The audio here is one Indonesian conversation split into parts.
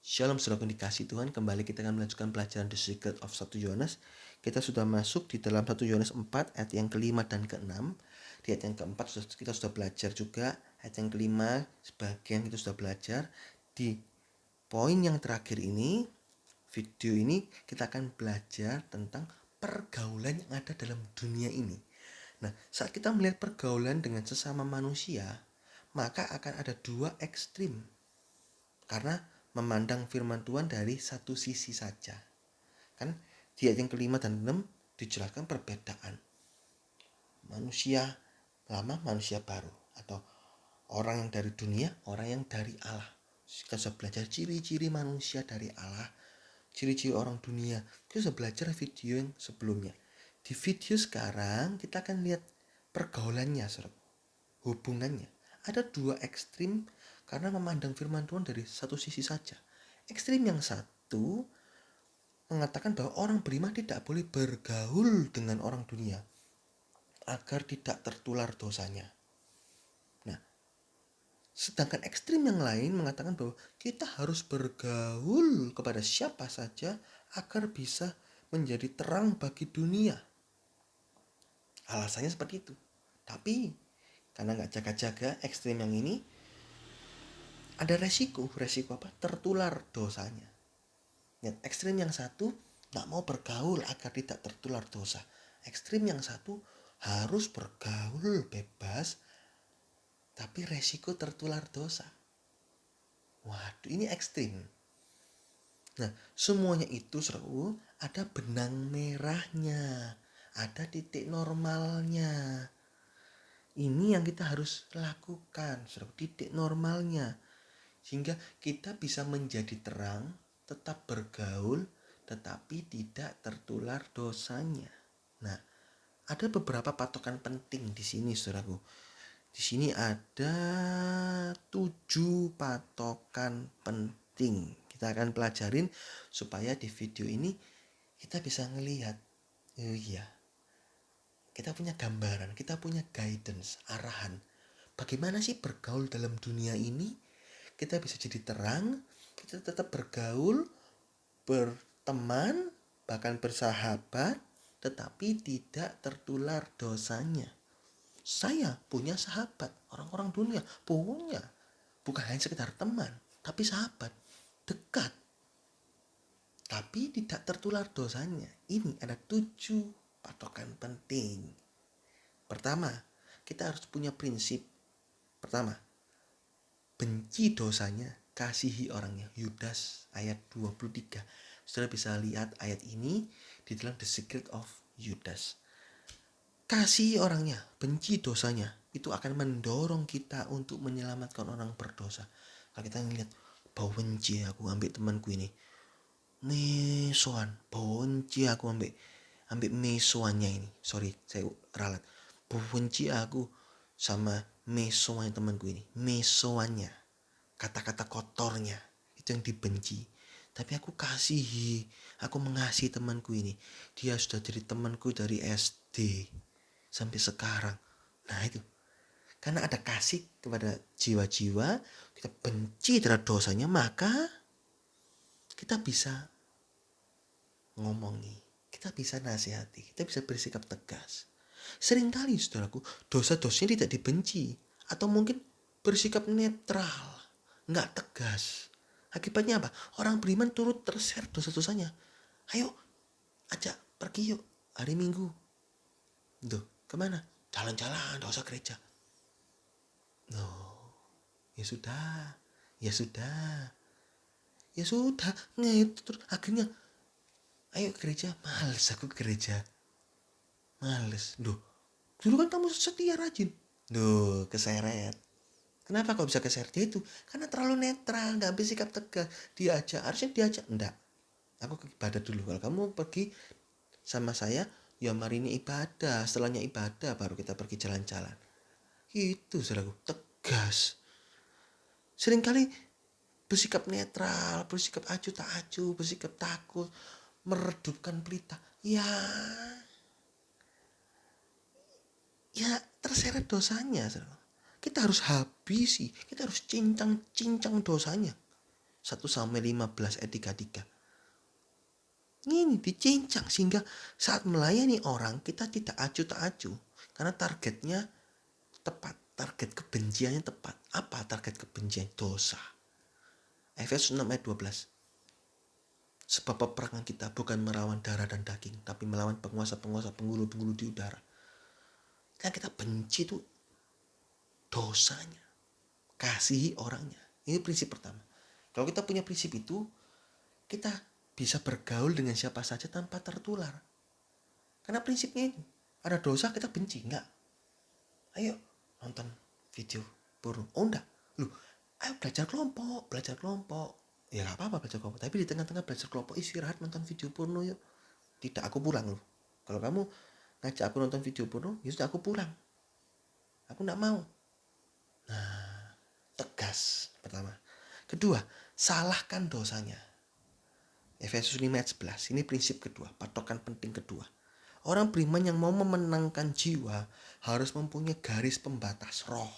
Shalom saudara dikasih Tuhan, kembali kita akan melanjutkan pelajaran The Secret of 1 Yohanes. Kita sudah masuk di dalam 1 Yohanes 4 ayat yang kelima dan keenam. Di ayat yang keempat kita sudah belajar juga, ayat yang kelima sebagian kita sudah belajar. Di poin yang terakhir ini, video ini kita akan belajar tentang pergaulan yang ada dalam dunia ini. Nah, saat kita melihat pergaulan dengan sesama manusia, maka akan ada dua ekstrim. Karena memandang firman Tuhan dari satu sisi saja. Kan di ayat yang kelima dan enam dijelaskan perbedaan manusia lama, manusia baru, atau orang yang dari dunia, orang yang dari Allah. Kita sudah belajar ciri-ciri manusia dari Allah, ciri-ciri orang dunia. Kita sudah belajar video yang sebelumnya. Di video sekarang kita akan lihat pergaulannya, hubungannya. Ada dua ekstrim karena memandang firman Tuhan dari satu sisi saja. Ekstrim yang satu mengatakan bahwa orang beriman tidak boleh bergaul dengan orang dunia agar tidak tertular dosanya. Nah, sedangkan ekstrim yang lain mengatakan bahwa kita harus bergaul kepada siapa saja agar bisa menjadi terang bagi dunia. Alasannya seperti itu. Tapi karena nggak jaga-jaga ekstrim yang ini, ada resiko apa? Tertular dosanya. Dan ekstrim yang satu tak mau bergaul agar tidak tertular dosa. Ekstrim yang satu harus bergaul bebas, tapi resiko tertular dosa. Waduh, ini ekstrim. Nah, semuanya itu seru, ada benang merahnya, ada titik normalnya. Ini yang kita harus lakukan, seru, titik normalnya. Sehingga kita bisa menjadi terang, tetap bergaul, tetapi tidak tertular dosanya. Nah, ada beberapa patokan penting di sini, saudaraku. Di sini ada 7 patokan penting. Kita akan pelajarin supaya di video ini kita bisa ngelihat, oh iya, kita punya gambaran, kita punya guidance, arahan. Bagaimana sih bergaul dalam dunia ini? Kita bisa jadi terang, kita tetap bergaul, berteman, bahkan bersahabat, tetapi tidak tertular dosanya. Saya punya sahabat, orang-orang dunia punya, bukan hanya sekedar teman, tapi sahabat, dekat, tapi tidak tertular dosanya. Ini ada 7 patokan penting. Pertama, kita harus punya prinsip. Pertama, benci dosanya, kasihi orangnya. Yudas ayat 23. Saudara bisa lihat ayat ini di dalam The Secret of Yudas. Kasihi orangnya, benci dosanya. Itu akan mendorong kita untuk menyelamatkan orang berdosa. Kalau kita ngeliat, bau benci aku ambil temanku ini, mesoan, bau benci aku ambil mesoannya ini. Sorry, saya ralat. Bau benci aku sama mesoan temanku ini, mesoannya, kata-kata kotornya, itu yang dibenci. Tapi aku kasihi, aku mengasihi temanku ini. Dia sudah jadi temanku dari SD sampai sekarang. Nah itu, karena ada kasih kepada jiwa-jiwa, kita benci terhadap dosanya, maka kita bisa ngomongi, kita bisa nasihati, kita bisa bersikap tegas. Seringkali saudaraku, dosa-dosanya tidak dibenci, atau mungkin bersikap netral, nggak tegas. Akibatnya apa? Orang beriman turut terseret dosa-dosanya. Ayo, ajak pergi yuk hari Minggu. Tuh, kemana? Jalan-jalan, gak usah gereja. Loh, ya sudah, ya sudah, ya sudah, terus akhirnya ayo ke gereja, males aku ke gereja, males. Loh, dulu kan kamu setia rajin. Loh, keseret. Kenapa kok bisa keseret? Ya itu, karena terlalu netral, gak bersikap tegas. Diajak, harusnya diajak, enggak. Aku ke ibadah dulu. Kalau kamu pergi sama saya, ya mari ini ibadah. Setelahnya ibadah baru kita pergi jalan-jalan. Itu saudaraku, tegas. Seringkali bersikap netral, bersikap acuh tak acuh, bersikap takut, meredupkan pelita. Ya terseret dosanya. Saudara. Kita harus habisi, kita harus cincang dosanya. 1 Samuel 15 ayat 33. Ini dicincang sehingga saat melayani orang kita tidak acuh tak acuh. Karena targetnya tepat. Target kebenciannya tepat. Apa target kebencian? Dosa. Efesus 6 ayat 12. Sebab peperangan kita bukan melawan darah dan daging, tapi melawan penguasa-penguasa, penggulu-penggulu di udara. Yang kita benci itu dosanya. Kasihi orangnya. Ini prinsip pertama. Kalau kita punya prinsip itu, kita bisa bergaul dengan siapa saja tanpa tertular. Karena prinsipnya ini, ada dosa kita benci, enggak. Ayo nonton video porno. Oh enggak. Loh, ayo belajar kelompok. Ya gak apa-apa belajar kelompok. Tapi di tengah-tengah belajar kelompok istirahat nonton video porno yuk. Tidak, aku pulang loh. Kalau kamu ngajak aku nonton video porno, ya sudah aku pulang. Aku enggak mau. Nah, tegas pertama. Kedua, salahkan dosanya. Efesus 5 ayat 11. Ini prinsip kedua, patokan penting kedua. Orang beriman yang mau memenangkan jiwa harus mempunyai garis pembatas roh.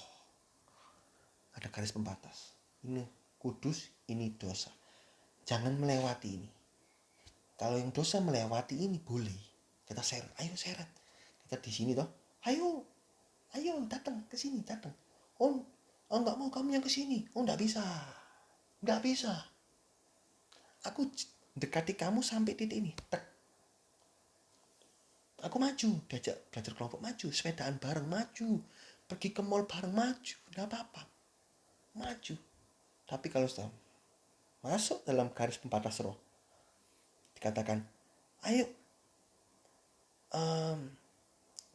Ada garis pembatas. Ini kudus, ini dosa. Jangan melewati ini. Kalau yang dosa melewati ini boleh. Kita seret, ayo seret. Kita di sini toh. Ayo datang ke sini, datang. Oh enggak mau kamu yang ke sini. Oh enggak bisa. Enggak bisa. Aku dekati kamu sampai titik ini. Tek. Aku maju, diajak belajar kelompok maju, sepedaan bareng maju, pergi ke mall bareng maju, enggak apa-apa. Maju. Tapi kalau sudah masuk dalam garis pembatas roh, dikatakan, ayo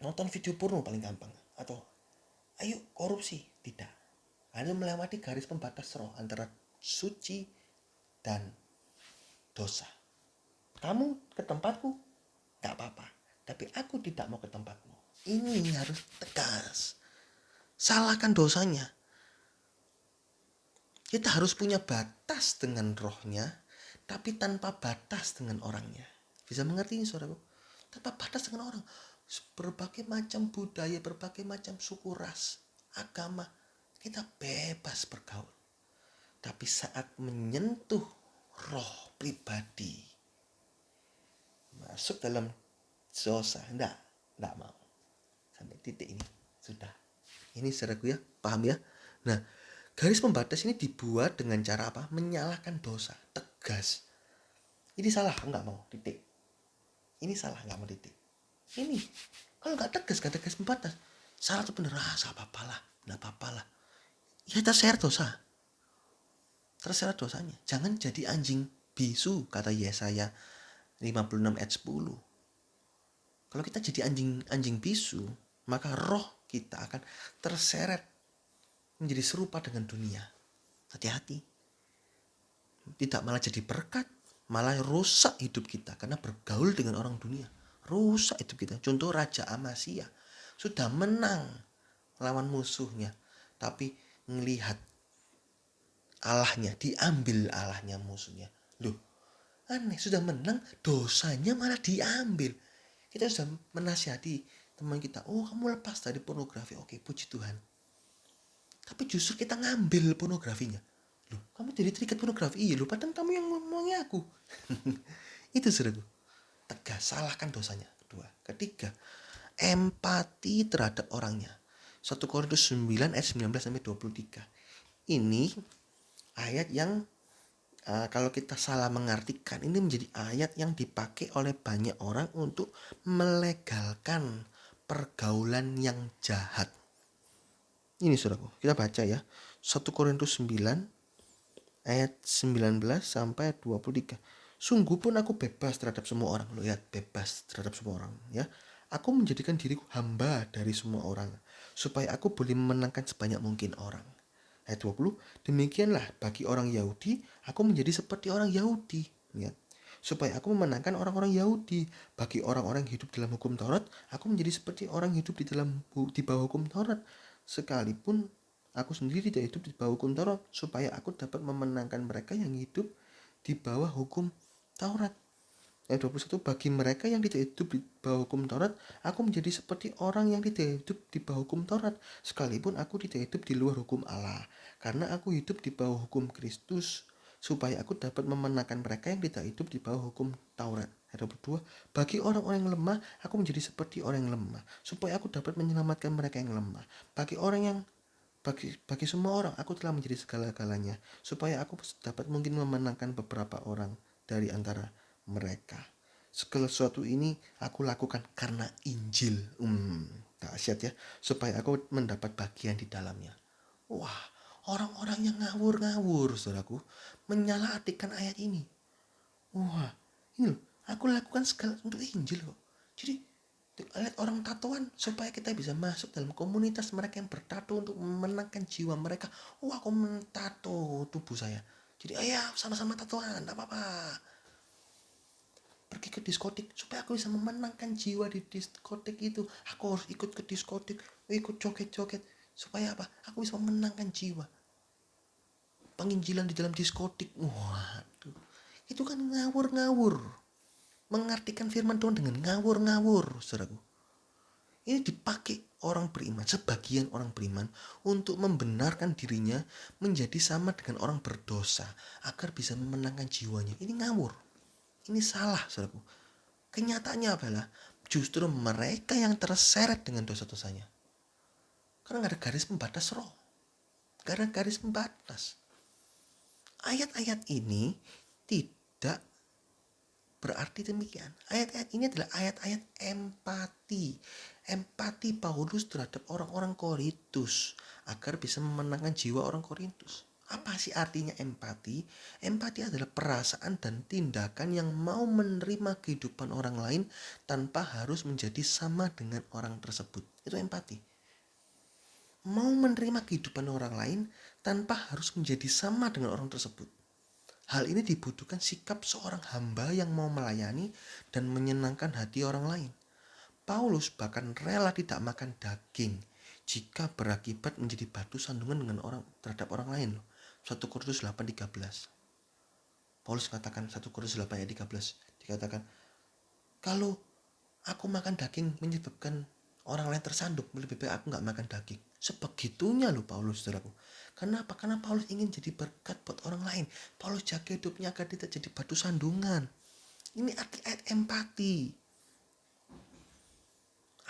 nonton video porno paling gampang, atau ayo korupsi, tidak. Hanya melewati garis pembatas roh antara suci dan dosa. Kamu ke tempatku, gak apa-apa. Tapi aku tidak mau ke tempatmu. Ini harus tegas. Salahkan dosanya. Kita harus punya batas dengan rohnya, tapi tanpa batas dengan orangnya. Bisa mengerti ini saudaraku? Tanpa batas dengan orang. Berbagai macam budaya, berbagai macam suku, ras, agama. Kita bebas bergaul. Tapi saat menyentuh roh pribadi, masuk dalam dosa, enggak mau. Sampai titik ini sudah. Ini saudaraku ya, paham ya? Nah, garis pembatas ini dibuat dengan cara apa? Menyalahkan dosa, tegas. Ini salah, enggak mau, titik. Ini salah, enggak mau, titik. Ini kalau enggak tegas, enggak tegas pembatas. Salah itu bener, apa-apalah, enggak apa-apalah. Ya terseret dosa. Terserah dosanya. Jangan jadi anjing bisu, kata Yesaya 56 ayat 10. Kalau kita jadi anjing bisu, maka roh kita akan terseret menjadi serupa dengan dunia. Hati-hati. Tidak malah jadi berkat, malah rusak hidup kita karena bergaul dengan orang dunia. Rusak hidup kita. Contoh Raja Amasya sudah menang lawan musuhnya, tapi melihat Allahnya, diambil Allahnya musuhnya. Loh, aneh, sudah menang, dosanya malah diambil. Kita sudah menasihati teman kita, oh kamu lepas dari pornografi, oke puji Tuhan. Tapi justru kita ngambil pornografinya. Loh, kamu jadi terikat pornografi? Iya loh, padahal kamu yang ngomongnya aku. Itu saudaraku. Tegas, salahkan dosanya. Kedua. Ketiga, empati terhadap orangnya. 1 Korintus 9 ayat 19-23. Ini ayat yang kalau kita salah mengartikan, ini menjadi ayat yang dipakai oleh banyak orang untuk melegalkan pergaulan yang jahat. Ini saudaraku, kita baca ya. 1 Korintus 9 ayat 19 sampai 23. Sungguh pun aku bebas terhadap semua orang. Lihat, bebas terhadap semua orang ya. Aku menjadikan diriku hamba dari semua orang, supaya aku boleh memenangkan sebanyak mungkin orang. Ayat 20, demikianlah bagi orang Yahudi, aku menjadi seperti orang Yahudi. Ya. Supaya aku memenangkan orang-orang Yahudi. Bagi orang-orang yang hidup dalam hukum Taurat, aku menjadi seperti orang hidup di bawah hukum Taurat. Sekalipun aku sendiri tidak hidup di bawah hukum Taurat, supaya aku dapat memenangkan mereka yang hidup di bawah hukum Taurat. Ayat 21, bagi mereka yang tidak hidup di bawah hukum Taurat, aku menjadi seperti orang yang tidak hidup di bawah hukum Taurat, sekalipun aku tidak hidup di luar hukum Allah, karena aku hidup di bawah hukum Kristus, supaya aku dapat memenangkan mereka yang tidak hidup di bawah hukum Taurat. Ayat 22, bagi orang-orang yang lemah, aku menjadi seperti orang yang lemah, supaya aku dapat menyelamatkan mereka yang lemah. Bagi semua orang, aku telah menjadi segala-galanya, supaya aku dapat mungkin memenangkan beberapa orang dari antara mereka. Segala sesuatu ini aku lakukan karena Injil. Dahsyat ya, supaya aku mendapat bagian di dalamnya. Wah, orang-orang yang ngawur-ngawur, saudaraku, menyalahartikan ayat ini. Wah, ini loh, aku lakukan segala untuk Injil kok. Jadi, lihat orang tatoan supaya kita bisa masuk dalam komunitas mereka yang bertato untuk memenangkan jiwa mereka. Wah, aku mentato tubuh saya. Jadi, ayo sama-sama tatoan, tak apa-apa. Pergi ke diskotik supaya aku bisa memenangkan jiwa di diskotik itu. Aku harus ikut ke diskotik, ikut joget-joget supaya apa? Aku bisa memenangkan jiwa. Penginjilan di dalam diskotik. Waduh. Itu kan ngawur-ngawur. Mengartikan firman Tuhan dengan ngawur-ngawur, saudaraku. Ini dipakai orang beriman, sebagian orang beriman, untuk membenarkan dirinya menjadi sama dengan orang berdosa agar bisa memenangkan jiwanya. Ini ngawur. Ini salah, saudaraku. Kenyataannya adalah justru mereka yang terseret dengan dosa-dosanya. Karena gak ada garis pembatas roh. Gak ada garis pembatas. Ayat-ayat ini tidak berarti demikian. Ayat-ayat ini adalah ayat-ayat empati. Empati Paulus terhadap orang-orang Korintus agar bisa memenangkan jiwa orang Korintus. Apa sih artinya empati? Empati adalah perasaan dan tindakan yang mau menerima kehidupan orang lain tanpa harus menjadi sama dengan orang tersebut. Itu empati. Mau menerima kehidupan orang lain tanpa harus menjadi sama dengan orang tersebut. Hal ini dibutuhkan sikap seorang hamba yang mau melayani dan menyenangkan hati orang lain. Paulus bahkan rela tidak makan daging jika berakibat menjadi batu sandungan dengan orang terhadap orang lain. 1 Korintus 8:13. Paulus katakan 1 Korintus 8 ayat 13 dikatakan, kalau aku makan daging menyebabkan orang lain tersandung, lebih baik aku gak makan daging. Sebegitunya loh Paulus, saudaraku. Kenapa? Karena Paulus ingin jadi berkat buat orang lain. Paulus jaga hidupnya agar tidak jadi batu sandungan. Ini arti ayat empati.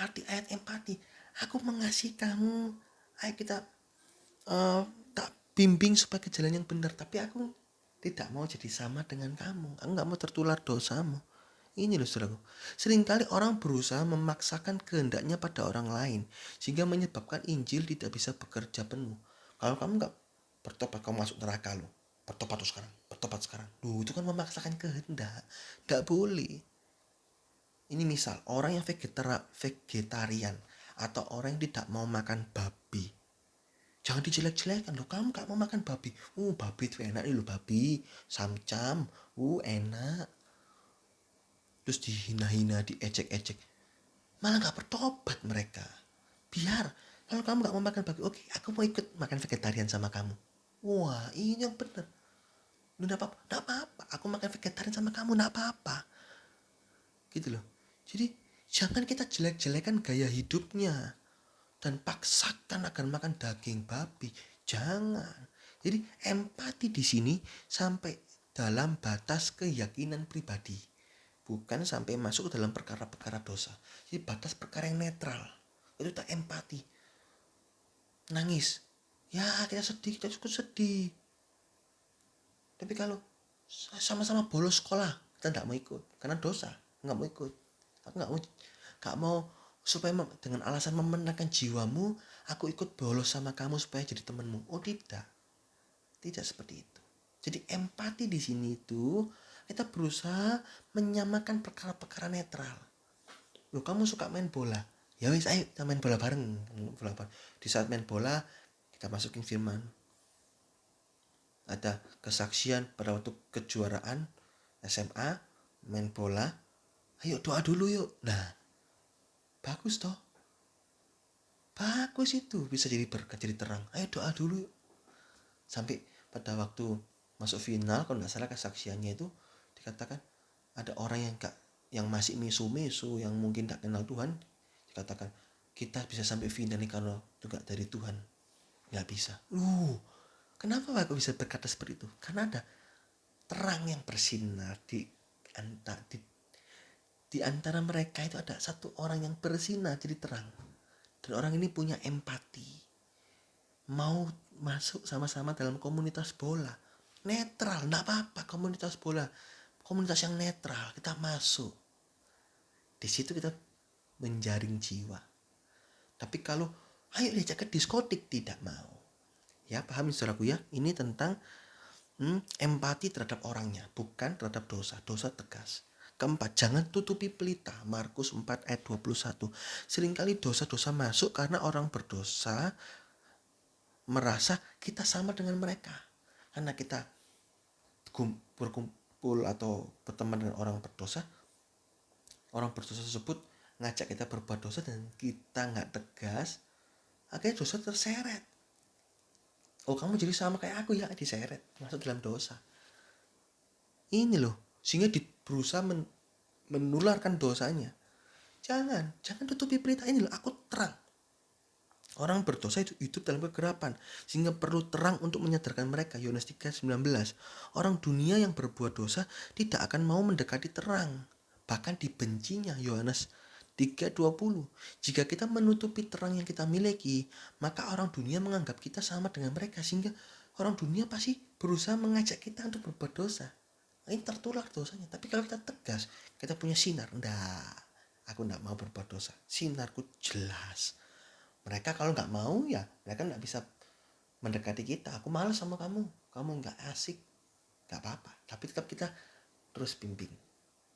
Arti ayat empati. Aku mengasihi kamu. Ayo kita tak bimbing supaya ke jalan yang benar. Tapi aku tidak mau jadi sama dengan kamu. Aku gak mau tertular dosamu. Ini loh saudaraku. Seringkali orang berusaha memaksakan kehendaknya pada orang lain sehingga menyebabkan Injil tidak bisa bekerja penuh. Kalau kamu gak bertobat, kamu masuk neraka loh. Bertobat sekarang. Duh, itu kan memaksakan kehendak. Gak boleh. Ini misal orang yang vegetarian atau orang yang tidak mau makan babi. Jangan dijelek-jelekan loh. Kamu gak mau makan babi. Babi itu enak nih loh, babi. Samcam. Enak. Terus dihina-hina, diejek-ejek. Malah gak bertobat mereka. Biar, kalau kamu gak mau makan babi, oke, aku mau ikut makan vegetarian sama kamu. Wah, ini yang benar. Gak apa-apa, aku makan vegetarian sama kamu, gak apa-apa. Gitu loh. Jadi, jangan kita jelek-jelekan gaya hidupnya. Dan paksakan agar makan daging babi. Jangan. Jadi, empati di sini sampai dalam batas keyakinan pribadi. Bukan sampai masuk ke dalam perkara-perkara dosa. Jadi batas perkara yang netral. Itu tak empati. Nangis. Ya kita sedih, kita cukup sedih. Tapi kalau sama-sama bolos sekolah, kita tidak mau ikut. Karena dosa, nggak mau ikut. Aku nggak mau supaya dengan alasan memenangkan jiwamu, aku ikut bolos sama kamu supaya jadi temanmu. Oh tidak. Tidak seperti itu. Jadi empati di sini itu kita berusaha menyamakan perkara-perkara netral. Loh, kamu suka main bola? Ya wis, ayo kita main bola bareng. Di saat main bola kita masukin firman. Ada kesaksian pada waktu kejuaraan SMA main bola. Ayo doa dulu yuk. Nah, bagus toh. Bagus itu, bisa jadi berkat, jadi terang. Ayo doa dulu yuk. Sampai pada waktu masuk final, kalau nggak salah kesaksiannya itu dikatakan ada orang yang masih mesu-mesu, yang mungkin tak kenal Tuhan, dikatakan kita bisa sampai final nih kalau juga dari Tuhan. Nggak bisa. Kenapa aku bisa berkata seperti itu? Karena ada terang yang bersinar di antara mereka itu ada satu orang yang bersinar jadi terang. Dan orang ini punya empati. Mau masuk sama-sama dalam komunitas bola. Netral, enggak apa-apa komunitas bola. Komunitas yang netral, kita masuk. Di situ kita menjaring jiwa. Tapi kalau ayo diajak ke diskotik, tidak mau. Ya, paham saudaraku ya? Ini tentang empati terhadap orangnya, bukan terhadap dosa. Dosa tegas. Keempat, jangan tutupi pelita. Markus 4 ayat 21. Seringkali dosa-dosa masuk karena orang berdosa merasa kita sama dengan mereka. Karena kita berkumpul atau berteman dengan orang berdosa tersebut ngajak kita berbuat dosa dan kita nggak tegas, akhirnya dosa terseret. Oh, kamu jadi sama kayak aku ya, diseret masuk dalam dosa. Ini loh, sehingga berusaha menularkan dosanya. Jangan tutupi pelita ini loh, aku terang. Orang berdosa itu hidup dalam kegelapan, sehingga perlu terang untuk menyadarkan mereka. Yohanes 3:19. Orang dunia yang berbuat dosa tidak akan mau mendekati terang, bahkan dibencinya. Yohanes 3:20. Jika kita menutupi terang yang kita miliki, maka orang dunia menganggap kita sama dengan mereka, sehingga orang dunia pasti berusaha mengajak kita untuk berbuat dosa. Ini tertular dosanya. Tapi kalau kita tegas, kita punya sinar, aku enggak mau berbuat dosa, sinarku jelas. Mereka kalau nggak mau ya mereka nggak bisa mendekati kita. Aku malas sama kamu nggak asik, nggak apa-apa. Tapi tetap kita terus bimbing,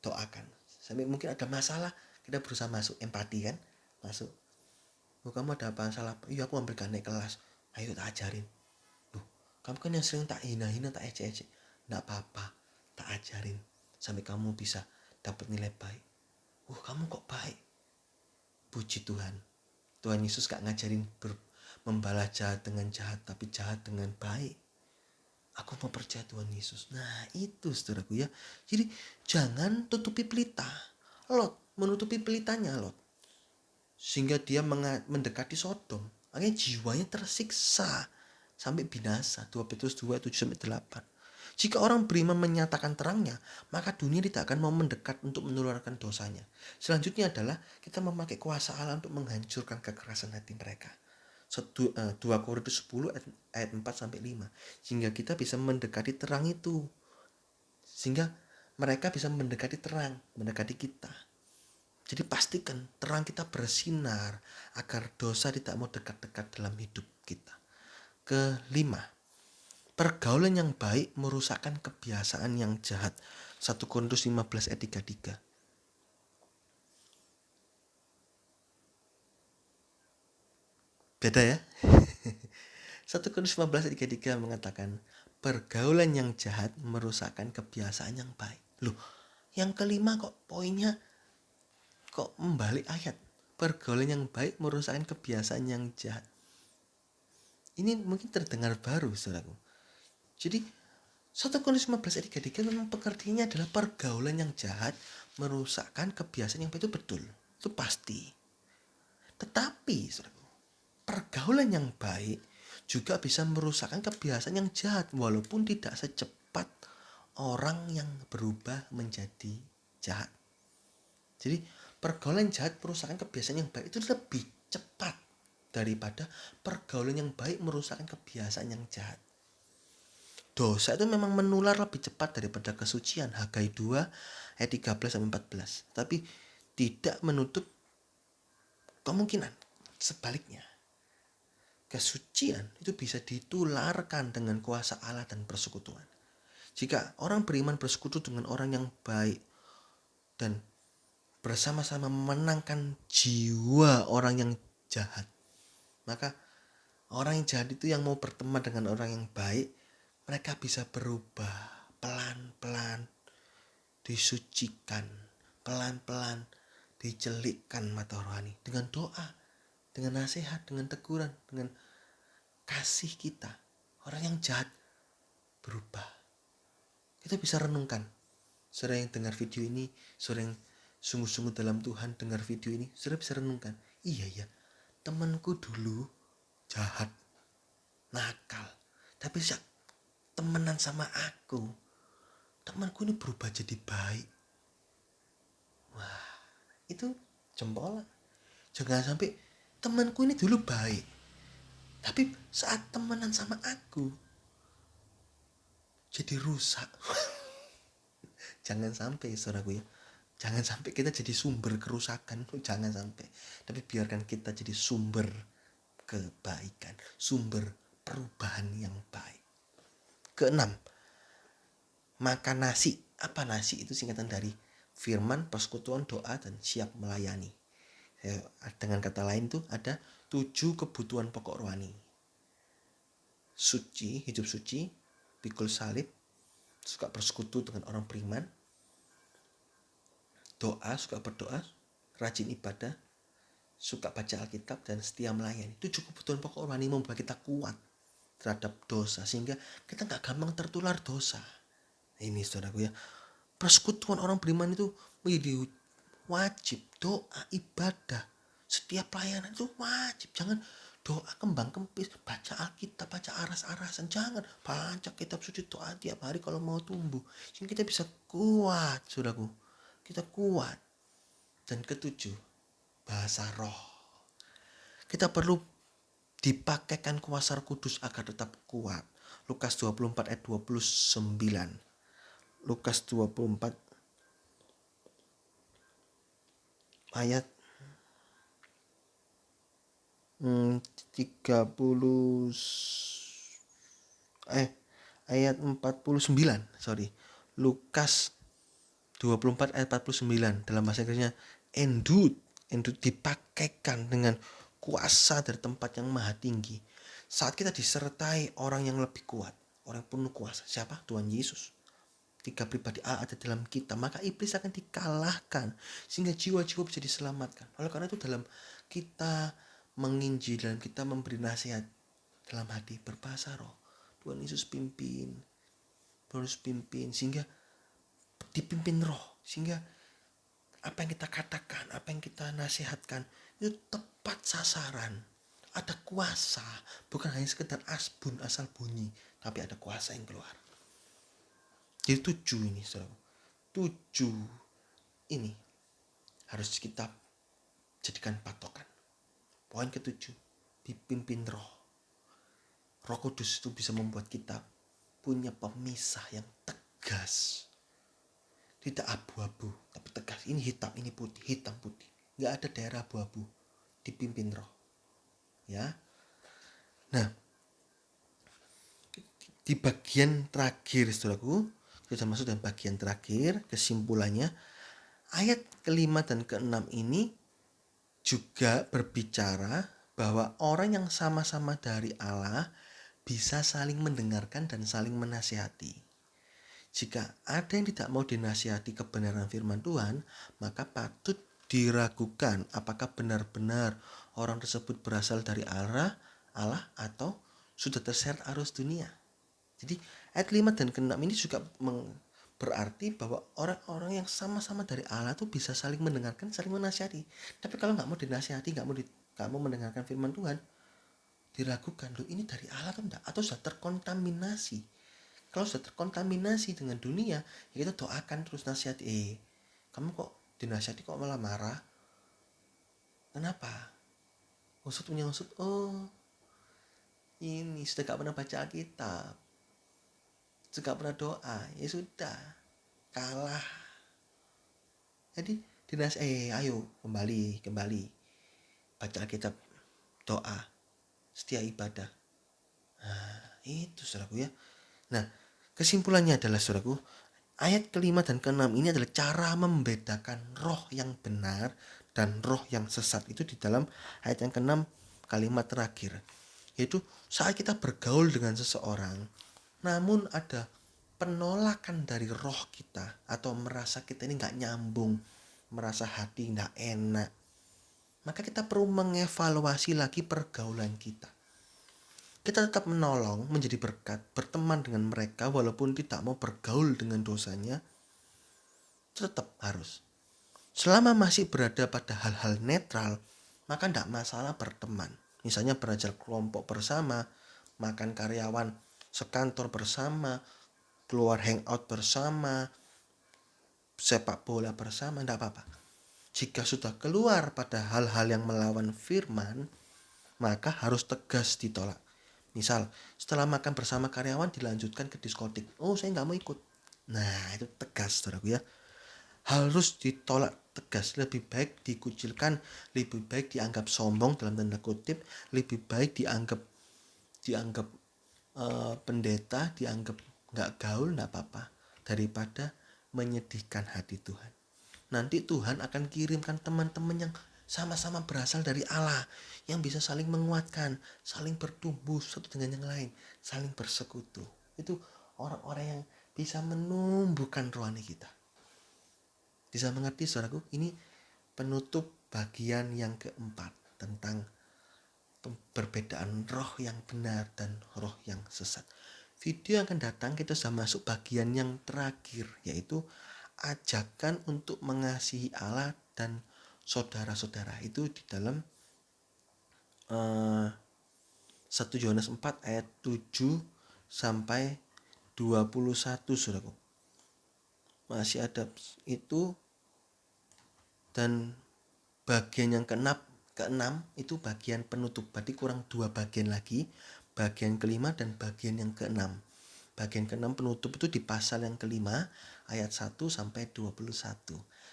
doakan. Sampai mungkin ada masalah kita berusaha masuk, empati kan, masuk. Oh, kamu ada apa masalah? Iya, aku ambil naik kelas. Ayo tak ajarin. Duh, kamu kan yang sering tak hina-hina, tak ecek-ecek. Nggak apa-apa, tak ajarin sampai kamu bisa dapat nilai baik. Kamu kok baik. Puji Tuhan. Tuhan Yesus gak ngajarin membalas jahat dengan jahat, tapi jahat dengan baik. Aku mau percaya Tuhan Yesus. Nah itu saudaraku ya. Jadi jangan tutupi pelita. Lot menutupi pelitanya Lot, sehingga dia mendekati Sodom. Akhirnya jiwanya tersiksa sampai binasa. 2 Petrus 2:7-8. Jika orang beriman menyatakan terangnya, maka dunia tidak akan mau mendekat untuk menularkan dosanya. Selanjutnya adalah kita memakai kuasa Allah untuk menghancurkan kekerasan hati mereka. 2 Korintus 10 ayat 4-5. Sehingga kita bisa mendekati terang itu. Sehingga mereka bisa mendekati terang, mendekati kita. Jadi pastikan terang kita bersinar agar dosa tidak mau dekat-dekat dalam hidup kita. Kelima, pergaulan yang baik merusakkan kebiasaan yang jahat. 1 Korintus 15 ayat 33. Beda ya? 1 Korintus 15 ayat 33 mengatakan, pergaulan yang jahat merusakkan kebiasaan yang baik. Loh, yang kelima kok poinnya kok membalik ayat. Pergaulan yang baik merusakkan kebiasaan yang jahat. Ini mungkin terdengar baru, saudaraku. Jadi 1 Korintus 15 ayat 33 memang pengertiannya adalah pergaulan yang jahat merusakkan kebiasaan yang baik. Itu betul, itu pasti. Tetapi saudaraku, pergaulan yang baik juga bisa merusakkan kebiasaan yang jahat, walaupun tidak secepat orang yang berubah menjadi jahat. Jadi pergaulan jahat merusakkan kebiasaan yang baik itu lebih cepat daripada pergaulan yang baik merusakkan kebiasaan yang jahat. Dosa itu memang menular lebih cepat daripada kesucian. Hagai 2 ayat 13-14. Tapi tidak menutup kemungkinan sebaliknya. Kesucian itu bisa ditularkan dengan kuasa Allah dan persekutuan. Jika orang beriman bersekutu dengan orang yang baik dan bersama-sama memenangkan jiwa orang yang jahat, maka orang yang jahat itu yang mau berteman dengan orang yang baik, mereka bisa berubah pelan-pelan, disucikan, pelan-pelan dicelikkan mata rohani dengan doa, dengan nasihat, dengan teguran, dengan kasih kita. Orang yang jahat berubah. Kita bisa renungkan. Saudara yang dengar video ini, saudara yang sungguh-sungguh dalam Tuhan dengar video ini, saudara bisa renungkan. Iya ya, temanku dulu jahat, nakal, tapi temenan sama aku, temanku ini berubah jadi baik. Wah, itu jempol. Jangan sampai temanku ini dulu baik, tapi saat temenan sama aku jadi rusak. Jangan sampai saudaraku ya. Jangan sampai kita jadi sumber kerusakan. Jangan sampai. Tapi biarkan kita jadi sumber kebaikan, sumber perubahan yang baik. Keenam, makan nasi. Apa nasi? Itu singkatan dari firman, persekutuan, doa, dan siap melayani. Dengan kata lain tuh ada 7 kebutuhan pokok rohani. Suci, hidup suci, pikul salib, suka bersekutu dengan orang beriman, doa, suka berdoa, rajin ibadah, suka baca Alkitab, dan setia melayani. 7 kebutuhan pokok rohani membuat kita kuat terhadap dosa, sehingga kita gak gampang tertular dosa. Ini saudaraku ya, persekutuan orang beriman itu menjadi wajib. Doa, ibadah, setiap pelayanan itu wajib. Jangan doa kembang kempis, baca Alkitab, baca aras-arasan. Jangan, baca kitab suci, doa tiap hari kalau mau tumbuh, sehingga kita bisa kuat, saudaraku. Kita kuat. Dan ketujuh, bahasa roh. Kita perlu dipakaikan kuasa Roh Kudus agar tetap kuat. Lukas 24 ayat 29. Lukas 24 ayat 30 ayat 49, Lukas 24 ayat 49 dalam bahasa Inggrisnya endued dipakaikan dengan kuasa dari tempat yang maha tinggi. Saat kita disertai orang yang lebih kuat, orang yang penuh kuasa, siapa? Tuhan Yesus. 3 pribadi Allah ada dalam kita, maka iblis akan dikalahkan sehingga jiwa-jiwa bisa diselamatkan. Oleh karena itu dalam kita menginjil, dalam kita memberi nasihat dalam hati berbahasa roh, Tuhan Yesus pimpin sehingga dipimpin roh, sehingga apa yang kita katakan, apa yang kita nasihatkan itu tepat sasaran. Ada kuasa, bukan hanya sekedar asbun asal bunyi, tapi ada kuasa yang keluar. Jadi 7 ini, saudara. 7 ini harus kita jadikan patokan. Poin ke-7, dipimpin roh. Roh Kudus itu bisa membuat kita punya pemisah yang tegas. Tidak abu-abu, tapi tegas. Ini hitam, ini putih, hitam putih. Gak ada daerah abu-abu. Dipimpin roh. Ya. Nah, di bagian terakhir, saudaraku, kita masuk dalam bagian terakhir, kesimpulannya, ayat ke-5 dan ke-6 ini juga berbicara bahwa orang yang sama-sama dari Allah bisa saling mendengarkan dan saling menasihati. Jika ada yang tidak mau dinasihati kebenaran firman Tuhan, maka patut diragukan apakah benar-benar orang tersebut berasal dari Allah atau sudah terseret arus dunia. Jadi ayat 5 dan ke-6 ini juga berarti bahwa orang-orang yang sama-sama dari Allah tuh bisa saling mendengarkan, saling menasihati. Tapi kalau nggak mau dinasihati, nggak mau mendengarkan firman Tuhan, diragukan, loh ini dari Allah atau enggak? Atau sudah terkontaminasi? Kalau sudah terkontaminasi dengan dunia, ya kita doakan terus nasihati. Kamu kok dinasihati kok malah marah? Kenapa? Usut punya usut. Oh, ini sudah gak pernah baca Alkitab, sudah gak pernah doa, ya sudah kalah. Jadi ayo kembali baca Alkitab, doa, setia ibadah. Nah, itu saudaraku ya. Nah, kesimpulannya adalah saudaraku, ayat ke-5 dan ke-6 ini adalah cara membedakan roh yang benar dan roh yang sesat. Itu di dalam ayat yang ke-6 kalimat terakhir. Yaitu saat kita bergaul dengan seseorang, namun ada penolakan dari roh kita, atau merasa kita ini gak nyambung, merasa hati gak enak, maka kita perlu mengevaluasi lagi pergaulan kita. Kita tetap menolong, menjadi berkat, berteman dengan mereka walaupun tidak mau bergaul dengan dosanya, tetap harus. Selama masih berada pada hal-hal netral, maka tidak masalah berteman. Misalnya belajar kelompok bersama, makan karyawan sekantor bersama, keluar hangout bersama, sepak bola bersama, tidak apa-apa. Jika sudah keluar pada hal-hal yang melawan firman, maka harus tegas ditolak. Misal, setelah makan bersama karyawan dilanjutkan ke diskotik. Oh, saya nggak mau ikut. Nah, itu tegas, saudaraku ya. Harus ditolak tegas. Lebih baik dikucilkan, lebih baik dianggap sombong dalam tanda kutip, lebih baik dianggap pendeta, dianggap nggak gaul, nggak apa-apa, daripada menyedihkan hati Tuhan. Nanti Tuhan akan kirimkan teman-teman yang sama-sama berasal dari Allah, yang bisa saling menguatkan, saling bertumbuh satu dengan yang lain, saling bersekutu. Itu orang-orang yang bisa menumbuhkan rohani kita. Bisa mengerti, saudaraku? Ini penutup bagian yang keempat tentang perbedaan roh yang benar dan roh yang sesat. Video yang akan datang kita sudah masuk bagian yang terakhir, yaitu ajakan untuk mengasihi Allah dan saudara-saudara. Itu di dalam 1 Yohanes 4 ayat 7 sampai 21, saudaraku. Masih ada itu. Dan bagian yang keenam itu bagian penutup. Berarti kurang 2 bagian lagi. Bagian kelima dan bagian yang keenam. Bagian keenam penutup itu di pasal yang kelima ayat 1 sampai 21.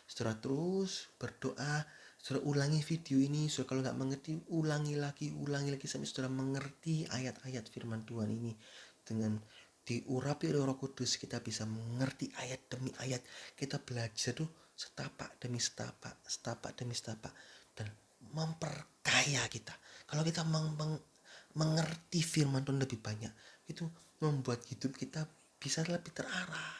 Saudara terus berdoa, saudara ulangi video ini. Saudara kalau nggak mengerti, ulangi lagi sampai saudara mengerti ayat-ayat firman Tuhan ini. Dengan diurapi oleh Roh Kudus kita bisa mengerti ayat demi ayat. Kita belajar tuh setapak demi setapak demi setapak, dan memperkaya kita. Kalau kita mengerti firman Tuhan lebih banyak, itu membuat hidup kita bisa lebih terarah,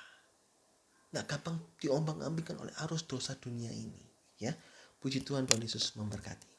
nggak gampang diombang-ambingkan oleh arus dosa dunia ini. Ya, puji Tuhan, Tuhan Yesus memberkati.